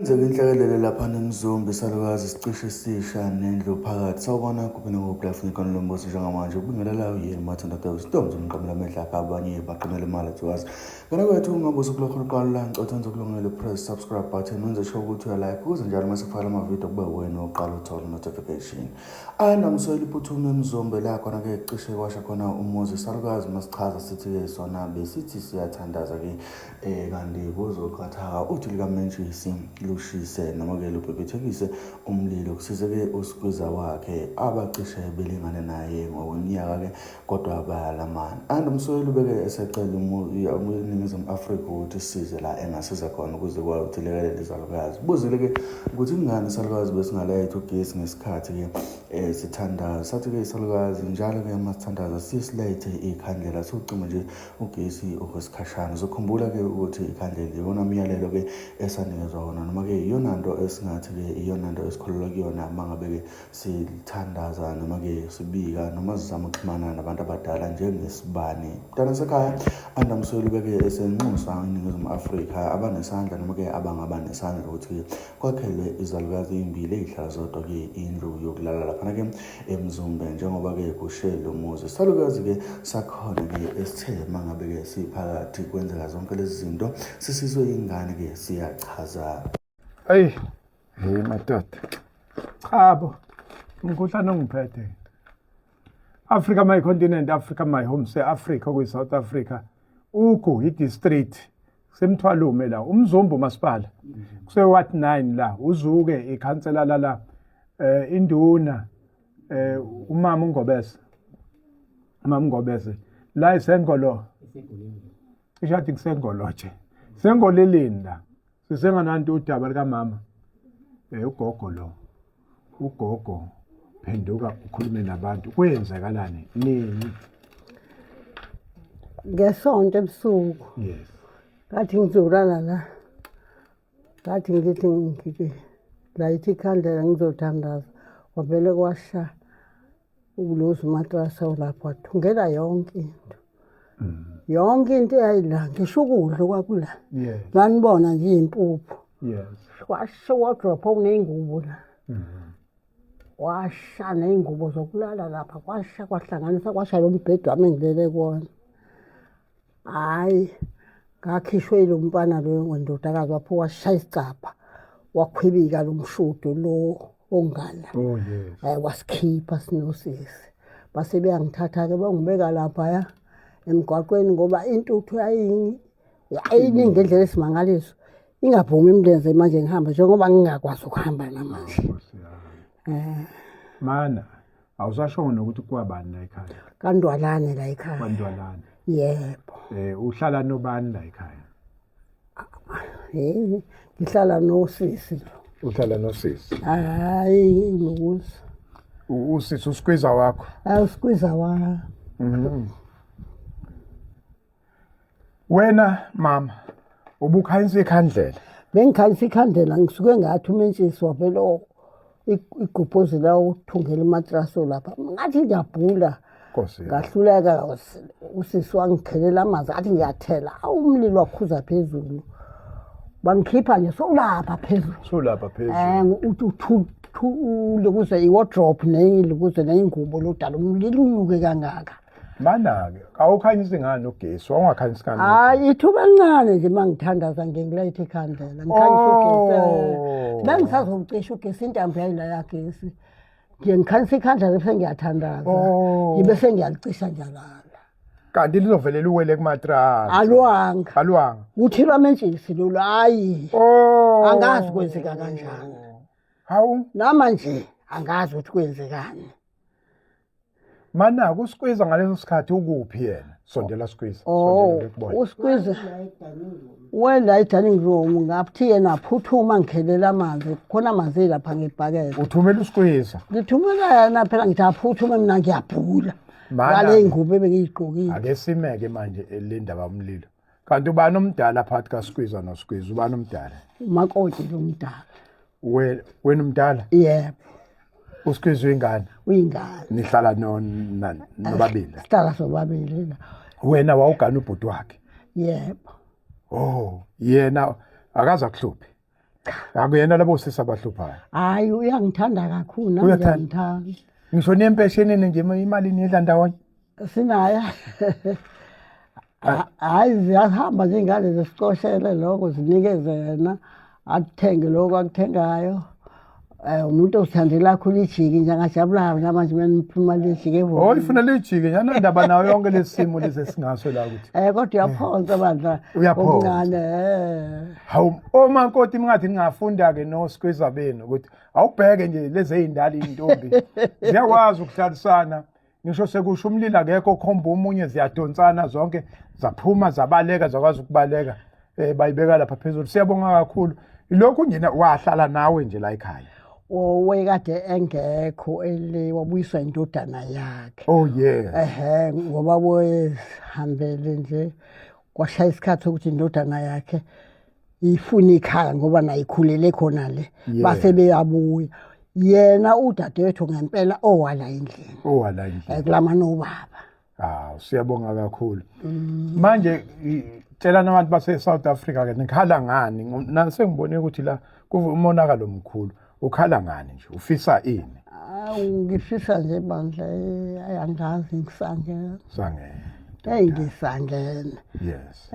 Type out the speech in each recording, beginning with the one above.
Inhlekelele lapha nemizombe isalukazi isicishe esisha nendlu phakathi sawubona kuphi nokuphi la funa ikhono lombuso njengamanje ubingelela uyini mathandathu isitombi zomqamela amehla akho abanye baqinela imali athiwazi kana kwethu ungabuza kulokho uqala la ngicotha ngizokulungela press subscribe button wenze sure ukuthi uyalike ukuze njalo mase kufaka amavidiyo kube wena oqala uthola notification namsoyile iphuthume emizombe la khona ke cishe kwasha khona umuzi isalukazi masichaza sithi ke sona besithi siyathandaza ke kanti kuzoqhathaka uthi likamentshisi lushise noma ke lubhebhethekise umlilo kusizeke uSigwiza wakhe abacishe belingane naye ngokweminyaka ke kodwa bayalamana umsoyile ubeke esecela uNingizimu Afrika ukuthi size la engasiza khona ukuze kwathi lekelele izalukazi buzile ke ukuthi ingane isalukazi besingaletha ugesi ngesikhathi ke sithandaza sathi ke isalukazi njalo ke masithandaza sisilethe ikhandlela sokucima nje ugesi okwesikhashana uzokhumbula ke ukuthi ikhandlela iyona umyalelo ke esanikezwa wona noma ke iyona nto esingathi ke iyona nto esikholelwa kuyona mangabe ke sithandaza noma ke sibika noma sizama ukuxhumana nabantu abadala njengesibani mntana sekhaya andamsoyile ubeke esenxusa iNingizimu Afrika abanesandla noma ke abangaba nesandla ukuthi kwakhelwe izalukazi ezimbili ezihlala zodwa ke indlu yokulala lapha ke emzumbe njengoba ke kushele umuzi salukazi ke sakhona ke esithe mangabe ke siphakathi kwenzeka zonke lezi zinto sisizwe ingane ke siyachaza hey madoda chabo umkhuhlane ongiphethe Africa my continent Africa my home say Africa ku South Africa ukho i-district semthwalume la umzombo masipala kuse what 9 la uzuke ikhansela la induna umama uNgobese la isengolo ishathi kusengolo nje sengoleleni la sisengananto udaba lika mama ugogo phenduka ukhulume nabantu kwenzakalani nini ngesonto ebusuku yes ngathi ngizolala la ngathi ngithi layithi ikhandlela ngizothandaza wavele kwasha ubulozi matrasa lapho wathungela yonke into eyayila ngisho ukudla kwakula yes nganibona nje impuphu yes washa wardrobe okuneyingubo la washa neyingubo zokulala lapha kwahlanganisa kwasha lo mbhede wami engilele kuwona hayi ngakhishwe lo mfana lo wendodakazi wapho washaya isicapha wakhwibika lo mshudo lo ongala oh yes wasikhipha sinosisi base beyangithatha ke bangibeka lapha emgwaqweni ngoba intuthu yayiningi ngendlela esimangaliso ingavumi imlenze manje ngihamba njengoba ngingakwazi ukuhamba namanje mana awusasho nokuthi kwabani la ekhaya kaNdwalane la ekhaya kwaNdwalane yebo uhlala nobani la ekhaya ngihlala nosisi uhlala nosisi hayi lokuza usisi uSigwiza wakho uSigwiza wa wena mama ubukhanyisa ikhandlela bengikhanyisa ikhandlela ngisuke ngathi umentshisi wavelo igubhozi la uthungela imatraso lapha ngathi ngiyabhula Nkosi ngahluleka usisi wangikhelela amanzi athi ngiyathela umlilo wakhuza phezulu bangikhipha nje solapha phezulu uthi lokuze iwardrobe lokuze neyingubo lodala umlilo unyuke kangaka mana ke awukhanyisa ngani ugesi wangakhanyisa ngani hayi ithuba elincane nje mangithandaza ngilayithe ikhandlela ngikhanyisa ugesi bengisazocisha ugesi intambo yayila yagesi ngikhanyisa ikhandlela bese ngiyathandaza ngibe sengiyalicisha njalala kanti lizovelela uwele kumatrasi alwanga uthi lwamentshisi lo hayi angazi kwenzeka kanjani hawu namanje angazi ukuthi kwenzekani mana kuSigwiza ngaleso sikhathi ukuphi yena sondela Sigwiza uSigwiza wena dining room ngathi yena phuthuma ngikhelela amanzi khona amanzi lapha ngebhakede uthumela uSigwiza ngithumela yena phela ngithi aphuthuma mina ngiyabhula ngale ingubo ebengiyigqokile ake simeke manje le ndaba yomlilo kanti ubani omdala phakathi kaSigwiza noSigwiza ubani omdala umakoti lo mdala wena umdala yebo uSigwiza uyingane nihlala nobabili sihlala sobabili la wena wawugana ubhuti wakhe yebo yena akaza kuhluphi cha Akuyena labo sisi abahluphayo. hayi uyangithanda kakhulu nami Uyathanda? ngiyamthanda Ngisho nempeshenini nje imali nidla ndawonye. sinaya hayi ziyahamba nje ingane zesicoshele lokho zinikeze yena akuthenge lokho akuthengayo umuntu ozithandela kakhulu ijiki nje angajabula manje maniphuma lijike Oh ifuna lijike yana ndaba nayo yonke lesimo lezi singaso la ukuthi. kodwa uyaphonsa bandla Uyaphonsa. okuncane Hawu oma nkoti mingathi ningafunda ke noSikweza benu ukuthi awubheke nje lezi ezindala intombi. Ziyakwazi ukuhlalisana. Ngisho sekusho umlilo akekho khomba umunye ziyadonsana zonke zaphuma zabaleka zakwazi ukubaleka bayibeka lapha phezulu. Siyabonga kakhulu. Ilokhu nje wahlala nawe nje la ekhaya. owekade engekho wabuyiswa indodana yakhe Oh yes. ngoba wehambele nje kwashaya isikhathi ukuthi indodana yakhe ifuna ikhaya ngoba nayikhulele khona le Yeah. base beyabuya yena udadewethu ngempela owala endlini Owala nje. kulamana ubaba Siyabonga kakhulu. Manje tshela nabantu base South Africa ke nikhala ngani? Nase ngibone ukuthi la kumonakalo omkhulu. Ukhala ngani nje? Ufisa ini? ngifisa nje bandla ayangazi ngisangena Sangena. ngisangena Yes.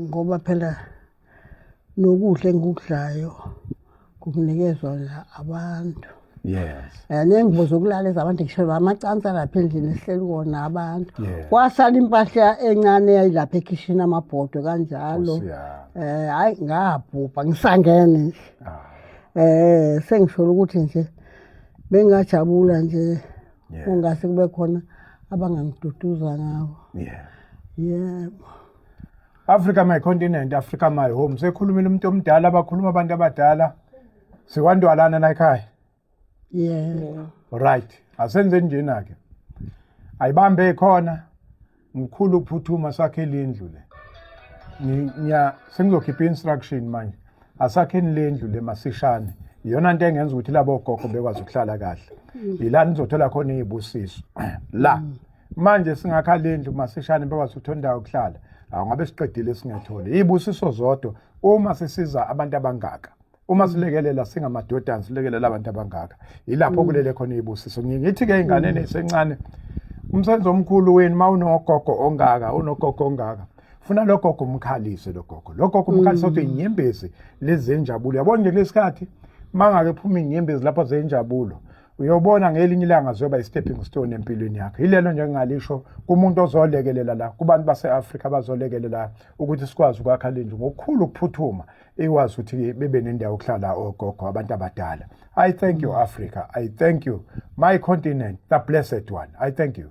ngoba phela nokudla engikudlayo kunikezwa abantu Yes. nengibuzo kulala ezabantu ngisho amacansa lapha endlini esihleli kona abantu Yeah. kwasala impahla encane yayilapha ekhishini amabhodo kanjalo hayi ngabhubha ngisangene nje sengisho ukuthi nje bengajabula nje ungase kube khona abangangiduduza ngawo yebo Africa my continent, Africa my home. Sekhulumile umuntu omdala abakhuluma abantu abadala. Sikwandwalana la ekhaya. yeah Right. Asenze njena ke. Ayibambe khona. Mkhulu uphuthuma sakhe lendlu le. Sengizokhipha instruction manje. Asakheni lendlu le masishane. Iyona into engenza ukuthi labo gogo bekwazi ukuhlala kahle. Yila nizothola khona izibusiso. La. Manje singakha lendlu masishane bekwazi ukuthola indawo yokuhlala. Ngabe siqedile singethola. Izibusiso zodwa uma sisiza abantu abangaka. Uma silekelela singamadodana silekelela abantu abangaka. Yilapho kulele khona izibusiso. Ngithi ke ingane nesencane umsebenzi omkhulu wenu mawunogogo ongaka, unogogo ongaka. Funa logogo umkhalise logogo. Logogo umkhalise ukuthi inyembezi lezi enjabulo. Yabona nje lesikhathi mangake phuma inyembezi lapha zenjabulo. Uyobona ngelinye ilanga zoba i-stepping stone empilweni yakhe. Yilelo nje ngalisho kumuntu ozolekelela la, kubantu base-Afrika bazolekelela ukuthi sikwazi ukwakha lendlu ngokukhulu ukuphuthuma ekwazi ukuthi bebe nendawo yokuhlala ogogo abantu abadala. I thank you Africa. I thank you my continent, the blessed one. I thank you.